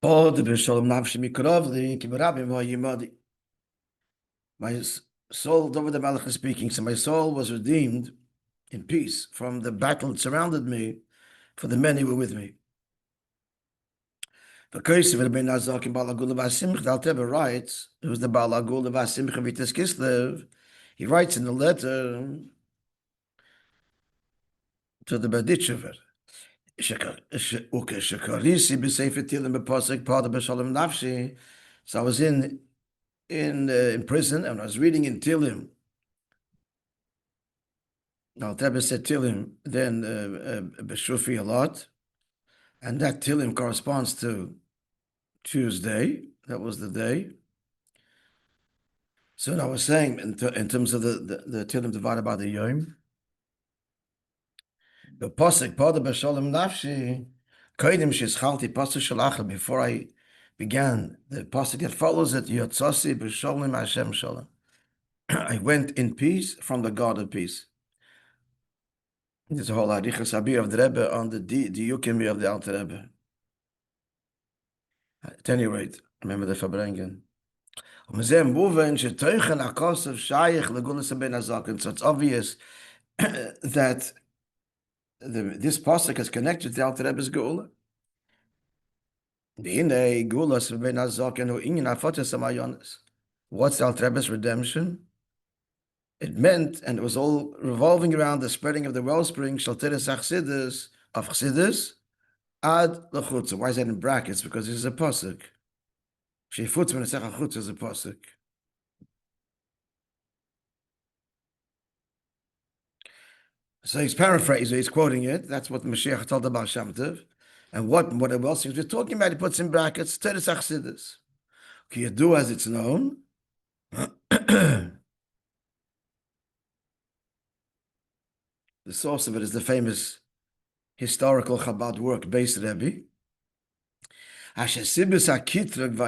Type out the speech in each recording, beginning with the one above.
Podoh בשלום נפשי מקרוב לי, כי ברבים הוא ימודי. My soul, David the Melech is speaking, so my soul was redeemed in peace from the battle that surrounded me for the men who were with me. The curse of Rabbi Nazak in Balagula Vasimch, the Alter writes, it was the Balagula Vasimch Vitas Kislev, he writes in the letter to the Baditchever, Shekarisi b'Sefer Tilim b'Posek Podoh b'Shalom Nafshi. So I was in prison and I was reading in Tilim. Now Rebbe said Tilim, then Beshufi a lot, and that Tilim corresponds to Tuesday. That was the day. So I was saying in terms of the Tilim divided by the Yom, the Posek Podoh b'Shalom Nafshi Koidim Sheschalti Pasuk Shalachel. Before I began the Pasuk that follows it, Yotzasi b'Shalom Hashem Shalom. I went in peace from the God of peace. There's a whole Arichas Abir of the Rebbe on the Diyukim of the Alter Rebbe. At any rate, remember the Fabrengen. So it's obvious that this pasuk is connected to the Alter Rebbe's Geula. What's the Alter Rebbe's redemption? It meant, and it was all revolving around the spreading of the wellspring, Shalteres Achsidus, of Chsidus, Ad Lachutza. Why is that in brackets? Because this is a pasuk. Sheifutz Menasech Achutza is a pasuk. So he's paraphrasing, he's quoting it. That's what Mashiach told about Shem Tov. And what else he was talking about, he puts in brackets, Teres Achsidus. Ki Yadu, as it's known, the source of it is the famous historical Chabad work, Beis Rebbe.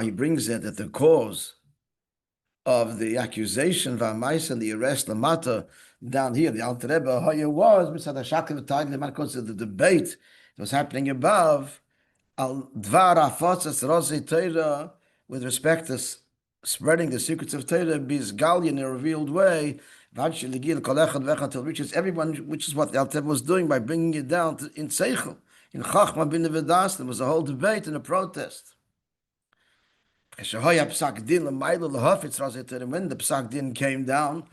He brings it that the cause of the accusation, V'amais, and the arrest, Lamata, down here, the Alter Rebbe, was, because of the debate that was happening above, Al Dvar Afotzas Rosei Torah, with respect to spreading the secrets of Torah, Bizgali in a revealed way, until it reaches everyone, which is what the Alter Rebbe was doing by bringing it down in Seichel, in Chachma bin Vedas. There was a whole debate and a protest. When the Psak Din came down,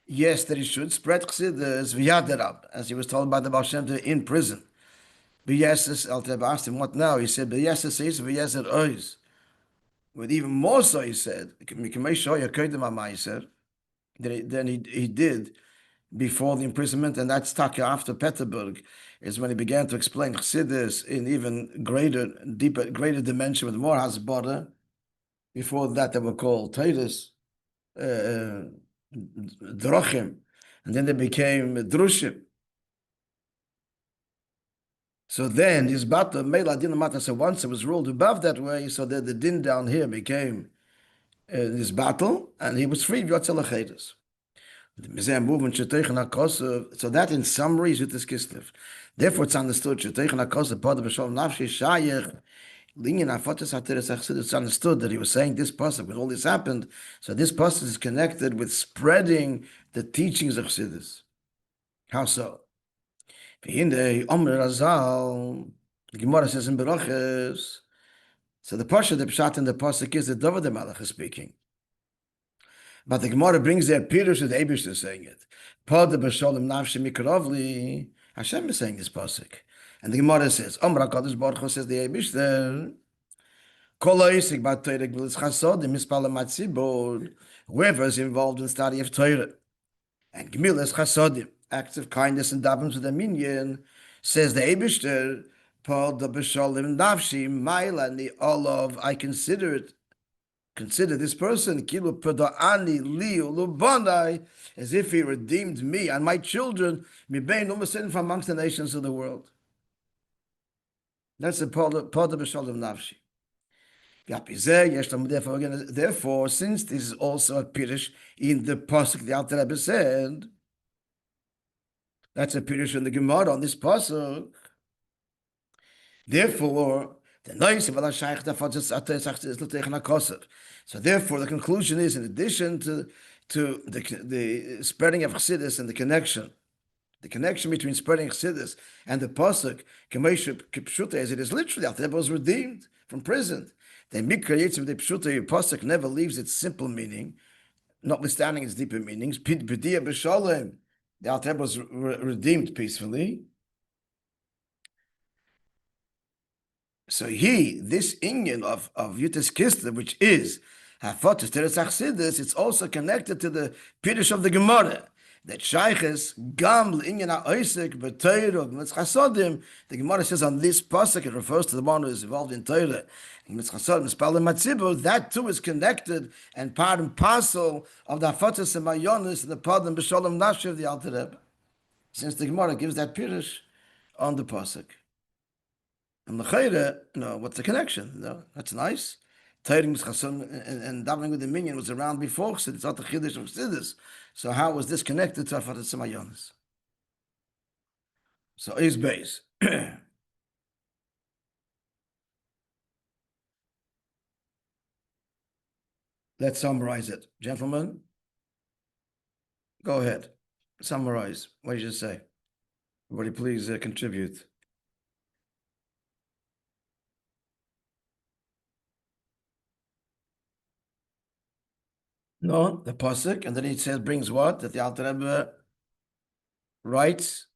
yes, that he should spread Chassidus v'yaderab, as he was told by the Baal Shem Tov in prison. B'yeses, Alter Rebbe asked him, what now? He said, B'yeses is v'yeser ois. But even more so, he said, then he did before the imprisonment, and that's Taka after Peterburg, is when he began to explain Chassidus in even greater dimension with more hasbara. Before that, they were called Teiris, Drochim, and then they became Drushim. So then this battle, Meila Din Mata, so once it was ruled above that way, so that the din down here became this battle, and he was free. So that in summary is this Kislev. Therefore it's understood it's understood that he was saying this pasuk when all this happened. So this pasuk is connected with spreading the teachings of Chassidus. How so? The Gemara says in Berachos. So the Pasha, the Pshat in the pasuk is that David the Melech is speaking. But the Gemara brings their Pirush that the Eibush is saying it. Podoh b'Shalom nafshi mikrovli. Hashem is saying this pasuk. And the Gemara says, Omra Kadosh Baruch Hu says the Eibush there. Kol ha'isik b'Torah gemilas chasodim mispala matzibur. Whoever is involved in study of Torah and gemilas chasodim, acts of kindness and davens with a minyan, says the Eibush there, Podoh b'Shalom nafshi maila and the olav. I consider this person kilu peda'ani li ulubanai, as if he redeemed me and my children mibein umasin from amongst the nations of the world. That's the Podoh b'Shalom nafshi. Therefore, since this is also a pirush in the pasuk the Alter Rebbe said, that's a pirush in the Gemara on this pasuk. Therefore, So therefore, the conclusion is, in addition to the spreading of Chassidus and the connection between spreading Chassidus and the pasuk, as it is literally, Alter Rebbe was redeemed from prison. The Mikra Yitzim the Pshuta pasuk never leaves its simple meaning, notwithstanding its deeper meanings. B'diya b'shalom, the Alter Rebbe was redeemed peacefully. So this inyan of Yutas Kislev, which is Hafotus Teres Achsidus, it's also connected to the Pirush of the Gemara. That Shayches Gam Inyan HaOisek B'Torah B'Mitzchasodim. The Gemara says on this pasuk, it refers to the one who is involved in Torah. Mitzchasodim Spalim Matzibur. That too is connected and part and parcel of the Hafotus and Mayonis and the Podoh and Beshalom Nafshi of the Alter Rebbe. Since the Gemara gives that Pirush on the pasuk. And L'chayre, what's the connection? That's nice. Tairing and davening with the minion was around before Chassidus. It's not the Chiddush of Chassidus. So how was this connected to Hafotus Mayonis? So is base. Let's summarize it. Gentlemen, go ahead. Summarize. What did you say? Everybody please contribute. No, the pasuk, and then it says brings what? That the Alter Rebbe writes.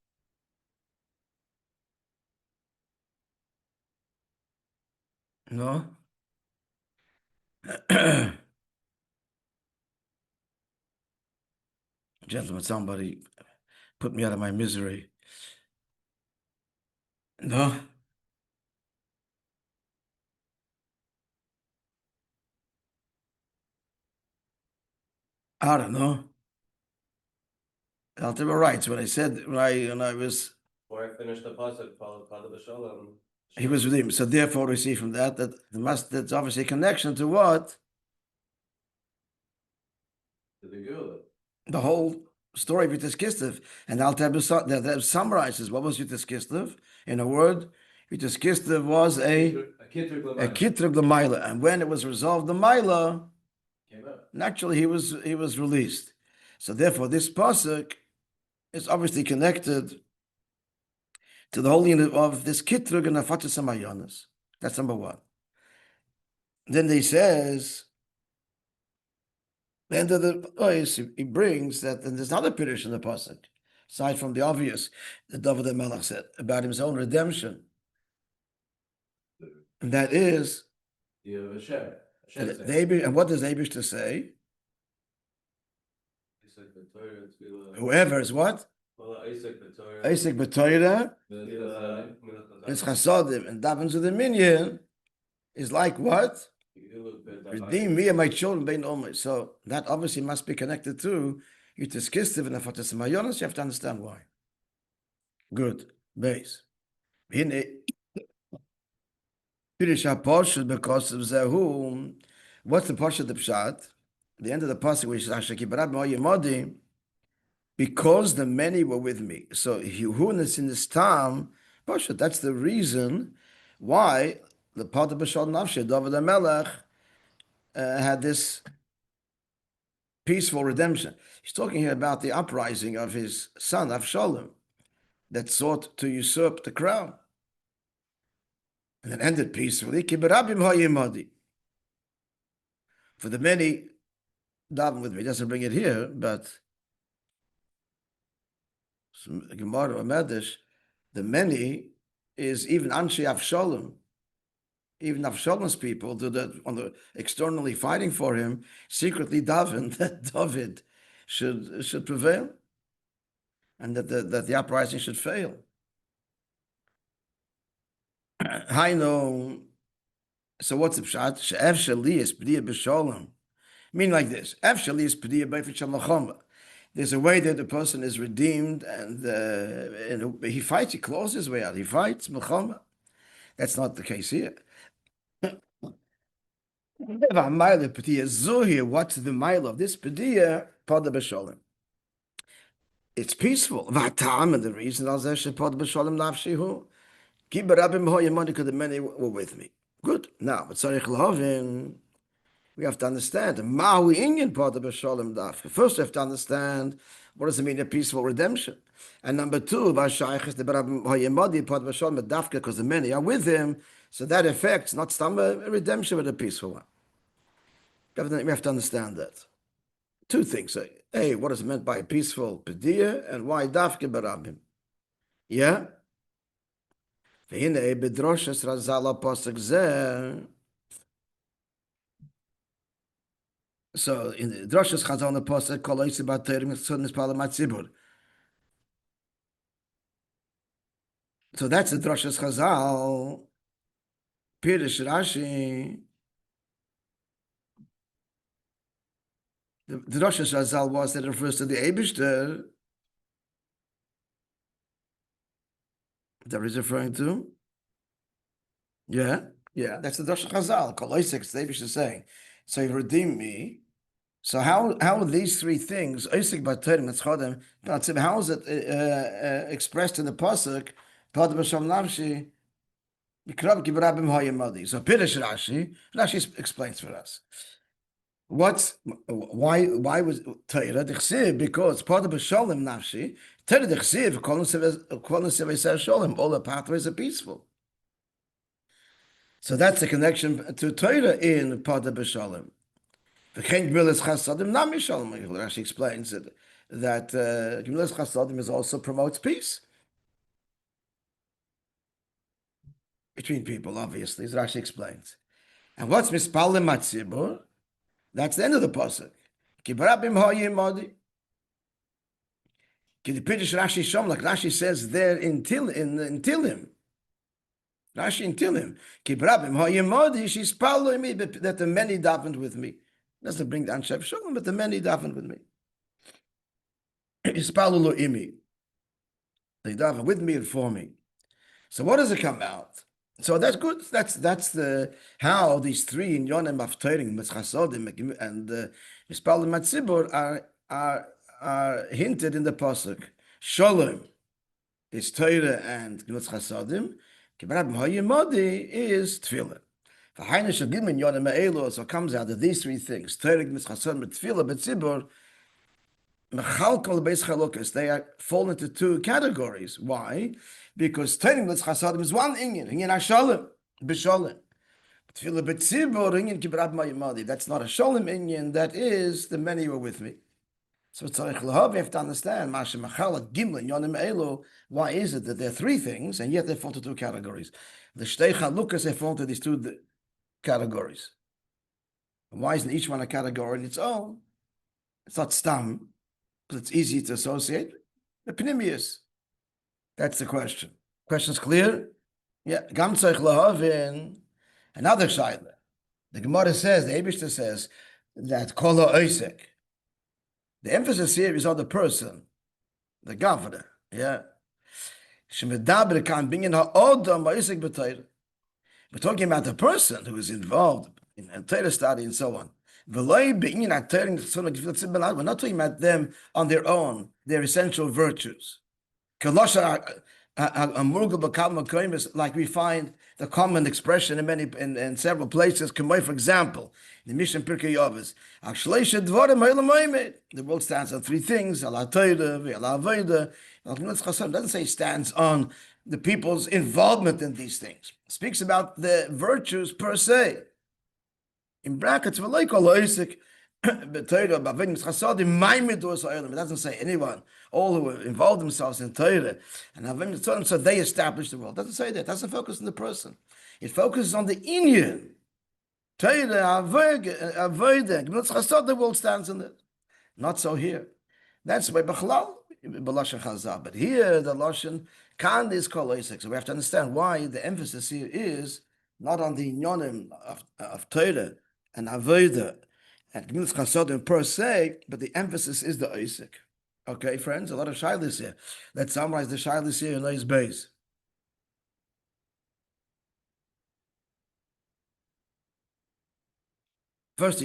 No. Gentlemen, somebody put me out of my misery. No. I don't know. Alter Rebbe writes when I said when I was. Before I finished the pasuk, Podoh B'Shalom. He was redeemed. So therefore, we see from that that's obviously a connection to what? To the Gula. The whole story of Yutas Kislev. And Alter Rebbe summarizes what was Yutas Kislev in a word. Yutas Kislev was a Kitrug L'Maila, and when it was resolved the Maila, naturally he was released. So therefore, this pasuk is obviously connected to the whole unit of this Kitrug and Hafotus Mayonis. That's number one. Then he says, the end of the place, he brings that, and there's another Pirush in the pasuk, aside from the obvious that David the Melech said about his own redemption. And that is, and what does Abish to say? Whoever is what? Isaac B'Torah, is Chasodim, and davens with the minyan, is like what? Redeem me and my children, bein omei. So that obviously must be connected to Yutas Kislev and Hafotus Mayonis. You have to understand why. Good. Base. Pirush HaPoshut because of Zehu. What's the Poshut the Pshat? The end of the pasuk, which is Ashaki Barab Moyemodi, because the many were with me. So Yehunas in this time, Poshut, that's the reason why the Podoh B'Shal Nafshe, David HaMelech, had this peaceful redemption. He's talking here about the uprising of his son, Avshalom, that sought to usurp the crown. And it ended peacefully. Ki berabim ha'yimadi. For the many, daven with me, doesn't bring it here, but Gemara or Medrash, the many is even Anshe Avshalom. Even Avshalom's people do that on the externally fighting for him, secretly daven that David should prevail, and that the uprising should fail. I know. So what's the pshat? She'ev shali is p'diya b'shalom. Mean like this: Ev shali is p'diya b'fit shalachoma. There's a way that the person is redeemed, and he fights. He claws his way out. He fights melchoma. That's not the case here. What's the mile of this p'diya? Podoh b'shalom. It's peaceful. V'atam, and the reason is that Podoh b'shalom nafshihu. Because the many were with me. Good. Now, but tzarich lahavin, we have to understand Mahu Inyan Podoh B'Shalom Dafka. First, we have to understand what does it mean a peaceful redemption, and number two, Vashayches the Barab Hayemadi Podoh B'Shalom Dafka, because the many are with him, so that affects not some a redemption but a peaceful one. We have to understand that. Two things. A, what is meant by a peaceful Padiyah, and why Dafka Barabim. Yeah? והנה בדרושס רז"ל הפוסק זה. So in the droshes Chazal the posek kol oisi b'Torah mitzvot nispal matzibur. So that's the droshes Chazal. Pirish Rashi. The droshes Chazal was that it refers to the Eibishter. That is referring to. Yeah, that's the droshes Chazal. Kol oisi, the Eibishter is saying. So you redeem me. So how are these three things, how is it expressed in the pasuk? Podoh B'Shalom Nafshi, so Pirish Rashi explains for us. Why was Torah Dechsiv? Because Podoh B'Shalom Nafshi, Torah Dechsiv, Shalom, all the pathways are peaceful. So that's the connection to Torah in Podoh B'Shalom. Rashi explains that Gemilas Chasadim is also promotes peace between people, obviously, as Rashi explains. And what's Mispalim Matzibur? That's the end of the pasuk. Kibarabim ha'yimodi. Kidipitish Rashi Shom, like Rashi says there in Tilim. Rashi in Tilim. Kibarabim ha'yimodi, she's following me, that the many davened with me. Doesn't bring down Shev Shalom, but the many daven with me. Ispalu imi. They daven with me and for me. So what does it come out? So that's good. That's the how these three in Yonim Aftorim, Meschasodim, and Ispalu Matzibur are hinted in the pasuk. Shalom is Torah and Meschasodim. Kibarab Hayimodi is Tefillah. So it comes out that these three things, they are fall into two categories. Why? Because Torah Chasadim is one inyan Hashalom, B'Shalom. That's not a Shalom inyan, that is the many who are with me. So we have to understand why is it that there are three things and yet they fall into two categories. The Shtei Chalukas, they fall into these two categories. And why isn't each one a category on its own? It's not stam, because it's easy to associate. The Pnimius. That's the question. Question's clear? Yeah. Gam tzarich lahavin. Another shaila. The Gemara says, the Eibishter says, that kol ha'osek. The emphasis here is on the person, the governor. Yeah. Shemedaber kan binyan ha'odam ha'osek b'Torah. We're talking about the person who is involved in a Torah study and so on. We're not talking about them on their own, their essential virtues. Like we find the common expression in several places. For example, in the Mishnah Pirkei Avos, the world stands on three things: Allah Torah, Allah Avodah. It doesn't say stands on the people's involvement in these things. It speaks about the virtues per se. In brackets, it doesn't say anyone, all who involve themselves in Torah, and so they establish the world. It doesn't say that. It doesn't focus on the person. It focuses on the inyan. Torah, the world stands in it. Not so here. That's why Bechlal, but here the Lashon Kan is Kol Oisek. So we have to understand why the emphasis here is not on the Inyonim of Torah and Avodah and Gemilas Chasadim per se, but the emphasis is the Oisek. Okay, friends, a lot of shaylis here. Let's summarize the shaylis here in Ois Beis. First,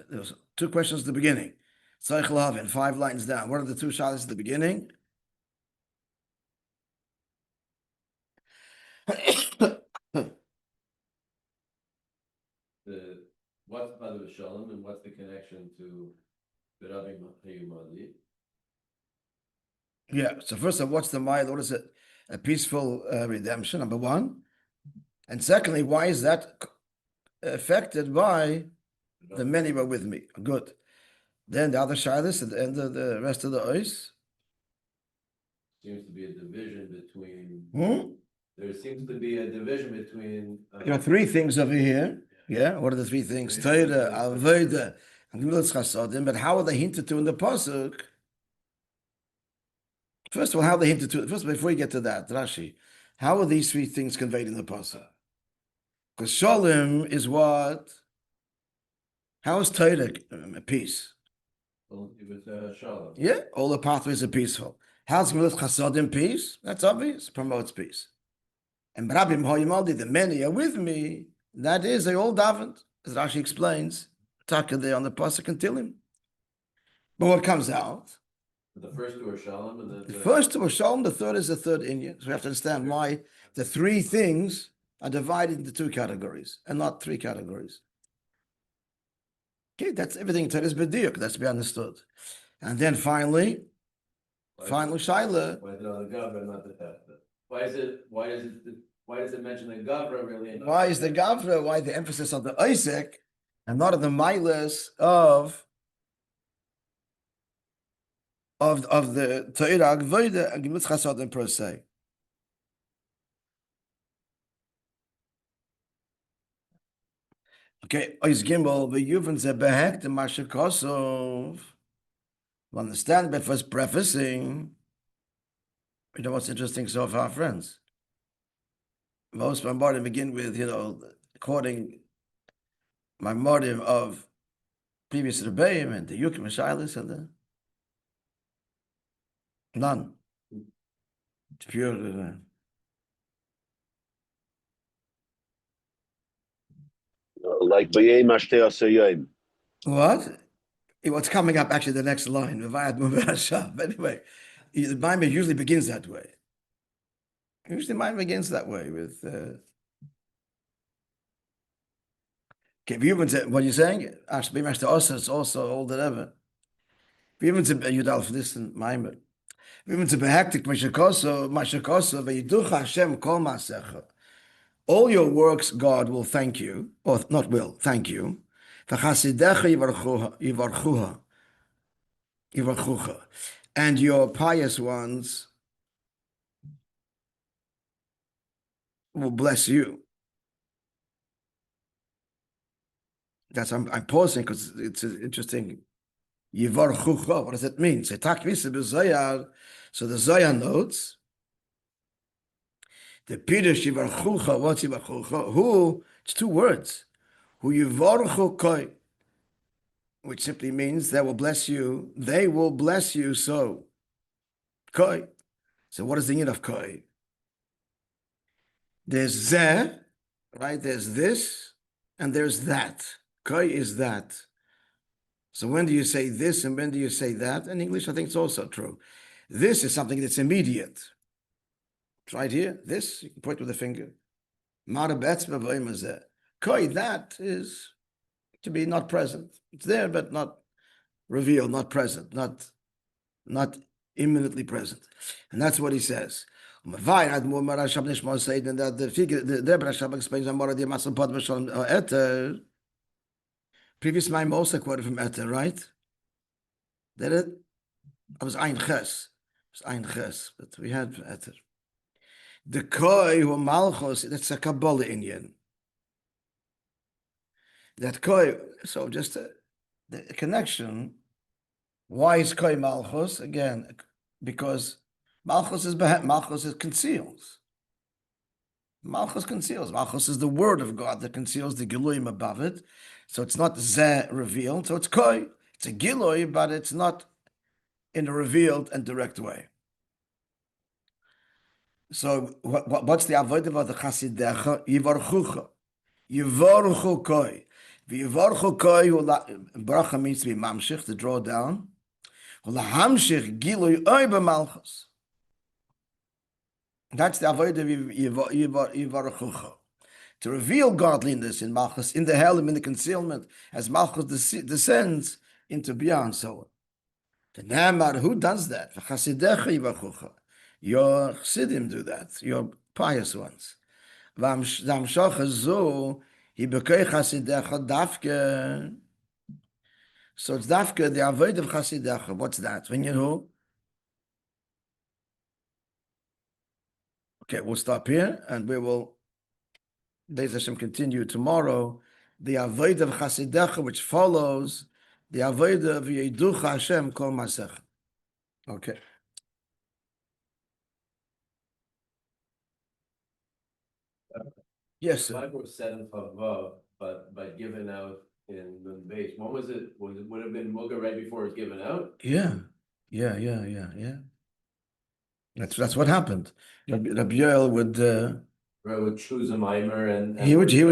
there's two questions at the beginning. Tzarich lahavin, 5 lines down. What are the two shaylis at the beginning? what's Podoh Shalom and what's the connection to the Rabbi Hayumadi? Yeah. So first of all, what's the mile? What is it? A peaceful redemption, number one. And secondly, why is that affected by the many were with me? Good. Then the other shilas at the end of the rest of the ois. Seems to be a division between. Hmm? There seems to be a division between. There are three things over here. Yeah. What are the three things? Torah, Avodah, and Gemilas Chasodim. But how are they hinted to in the pasuk? First of all, how are they hinted to? First, before we get to that, Rashi, how are these three things conveyed in the pasuk? Because Shalom is what? How is Torah peace? Well, it was Shalom. Yeah, all the pathways are peaceful. How's Gemilas Chasodim peace? That's obvious. Promotes peace. And Rabbi Moishe, the many are with me. That is, they all davened, as Rashi explains. Taka there on the pasuk and Tilim. But what comes out? The first two are Shalom, and then The first two are Shalom, the third is the third Inyan. So we have to understand why the three things are divided into two categories and not three categories. Okay, that's everything. That is b'diuk. That's to be understood. And then finally, Shaila. Why is it on the Gavra, not the Tefta? Why does it mention the Gavra really? And not Why is the Gavra? Why the emphasis on the Isaac and not on the milas of the Torah Avodah and Gemilas Chasodim per se? Okay, Ois Gimel v'Yuvin ze behek the Mashakosov. Understand, but first prefacing, you know what's interesting so far, friends? Most Maimorim begin with, quoting Maimorim of previous Rebbeim and the Yukim and Shilas and the none. It's pure. Like B'yei Mashtei Asayim. What? What's coming up, actually, the next line. Anyway, the Maimon usually begins that way. Usually, Maimon begins that way with. Okay, what you're saying? Actually, it's also older ever. Yudal for this and Maimon. All your works, God will thank you, or not will, thank you. And your pious ones will bless you. I'm pausing because it's interesting. Yivarchucha, what does it mean? So the Zohar notes the Pirush Yivarchucha, what's Yivarchucha? Who, it's two words. Who Yivarchu koi, which simply means they will bless you. They will bless you so. Koi. So what is the meaning of koi? There's zeh, right? There's this, and there's that. Koi is that. So when do you say this and when do you say that? In English, I think it's also true. This is something that's immediate. It's right here. This, you can point with a finger. Koi, that is to be not present. It's there, but not revealed, not present, not imminently present. And that's what he says. Addmo the figure, the Rashab explains previous Maimon also quoted from Eter, right? Did it? I was Ein Ches. It was Ein Ches, but we had Eter. The Koi who Malchus, that's a Kabbalah Inyan. That Koi, so just the connection. Why is Koi Malchus? Again, because Malchus is conceals. Malchus conceals. Malchus is the word of God that conceals the Giluim above it. So it's not Zeh revealed. So it's Koi. It's a Gilui, but it's not in a revealed and direct way. So what's the avodah of the Chasidecha? Yivarchucha. Yivarchu Koi. Yivarchu Koi, bracha means to be mamshich, to draw down. Lahamshich Gilui Oy b'Malchus. That's the avodah of Yivarchucha. to reveal godliness in Malchus, in the Helm, in the concealment, as Malchus descends into Bia and so on. The Namar, who does that? Your Chassidim do that, your pious ones. So it's dafke, the avoid of Chassidecha. What's that? When you know? Okay, we'll stop here and we will, Be'ez Hashem, continue tomorrow. The avoid of Chassidecha, which follows the avoid of Yeducha Hashem Kol Masech. Okay. Yes, sir. Like was said in Chavav, but given out in the base. When was it? Would it have been Muga right before it was given out? Yeah. That's what happened. Rabbi Yoel would. Right, would choose a mimer and He would. Yeah,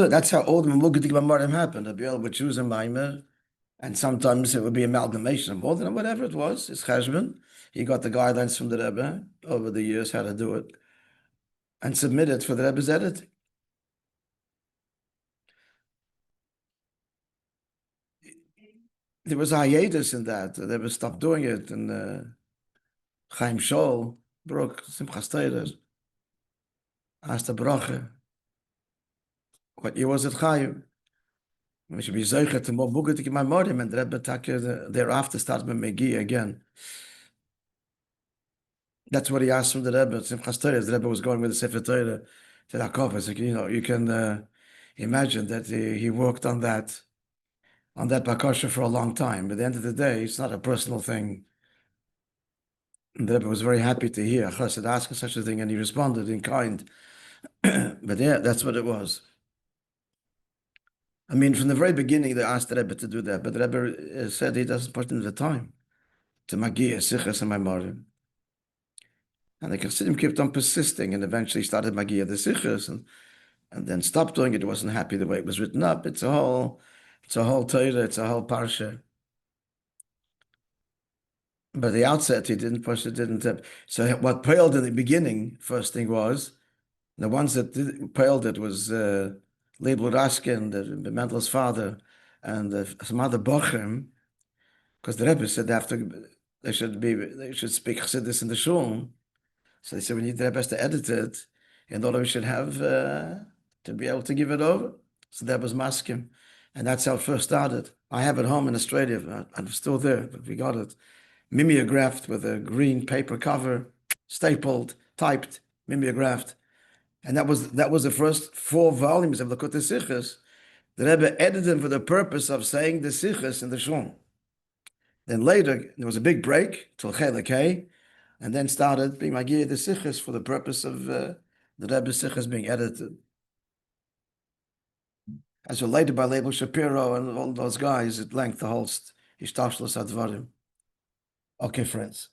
that's how all the Memugadik Bamarim happened. Rabbi Yoel would choose a mimer, and sometimes it would be amalgamation of both, and whatever it was, it's cheshbon. He got the guidelines from the Rebbe over the years how to do it, and submit it for the Rebbe's editing. There was a hiatus in that. The Rebbe stopped doing it, and Chaim Shol broke Simchas Torah. Asked the bracha, what year was it, Chaim? We should be zeicher to more Mugadik Mamorim, and the Rebbe Taka thereafter started with Megi again. That's what he asked from the Rebbe. Simchas Torah, the Rebbe was going with the Sefer Torah to Yaakov. I said, you can imagine that he worked on that bakasha for a long time. But at the end of the day, it's not a personal thing. And the Rebbe was very happy to hear Chassid ask such a thing, and he responded in kind. But yeah, that's what it was. I mean, from the very beginning, they asked the Rebbe to do that, but the Rebbe said he doesn't put in the time to Magia, Sichas, and Maimarim. And the Chassidim kept on persisting, and eventually started Magia, the Sichas, and then stopped doing it. He wasn't happy the way it was written up. It's a whole Torah, it's a whole parsha. But the outset, he didn't push it, so what paled in the beginning, first thing was, the ones that paled it was Leib Raskin, the Mendel's father, and some other Bochum, because the Rebbe said they should speak Chassidus in the shul. So they said we need the Rebbe to edit it in order we should have to be able to give it over. So that was maskim, and that's how it first started. I have it home in Australia. I'm still there, but we got it mimeographed with a green paper cover, stapled, typed, mimeographed. And that was the first 4 volumes of the Likutei Sichos. The Rebbe edited them for the purpose of saying the Sichos in the shul. Then later, there was a big break till Chelik Hey, and then started being Magia the Sichos for the purpose of the Rebbe's Sichos being edited. As related by Leibel Shapiro and all those guys at length, the whole Hishtashlos Advarim. Okay, friends.